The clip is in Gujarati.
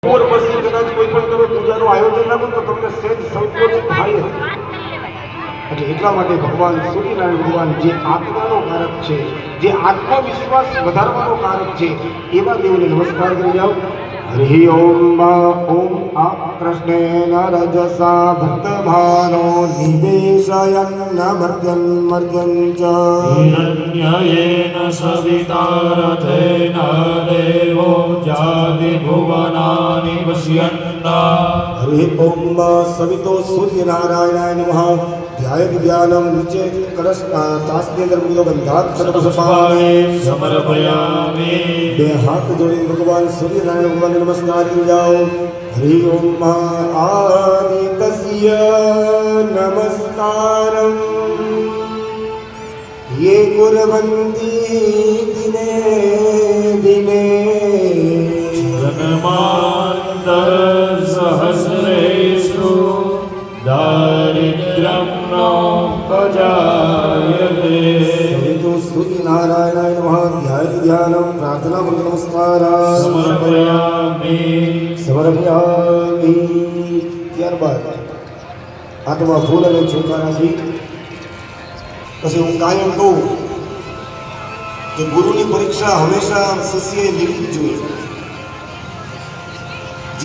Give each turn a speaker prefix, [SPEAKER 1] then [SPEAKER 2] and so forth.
[SPEAKER 1] બપોર પછી કદાચ કોઈ પણ તમે પૂજાનું આયોજન રાખો તો તમને સેજ સંકોચ થાય. એટલે એટલા માટે ભગવાન સૂર્યનારાયણ ભગવાન જે આત્માનો કારક છે, જે આત્મવિશ્વાસ વધારવાનો કારક છે, એવા દેવને નમસ્કાર કરી જાઓ. હરિ ઓમ ઓમ આ કૃષ્ણેન રજસા ભક્તભાનો નિવેશયન્ન મર્ત્યન મર્ત્યન ચ
[SPEAKER 2] હિરણ્યયેન સવિતારથેન દેવો જાતિ ભુવનાનિ પશ્યન્તા.
[SPEAKER 1] હરિ ઓમ સવિતો સૂર્યનારાયણાય નમઃ. ધ્યાનમ નીચે કળશ તાસની અંદર મૂકી દો. બંધાક્ષરપુષ્પાણિ
[SPEAKER 2] સમર્પયામિ.
[SPEAKER 1] બે હાથ જોડી ભગવાન સૂર્યનારાયણ ભગવાનને નમસ્કાર કરી જાઓ. હરિ ઓમ આદિત્ય નમસ્કારમ ये कुर्वन्ति दिने दिने
[SPEAKER 2] जन्मान्तर सहस्रेषु दारिद्र्यं नोपजायते.
[SPEAKER 1] सवितो सूर्यनारायणाय नमः. ध्यानं प्रार्थना नमस्कारा
[SPEAKER 2] समर्पयामि
[SPEAKER 1] समर्पयामि. ત્યારબાદ હાથમાં ફૂલ અને ચોખા રાખી પછી હું કાયમ કહું કે ગુરુની પરીક્ષા હંમેશા શિષ્યએ લેવી જ જોઈએ.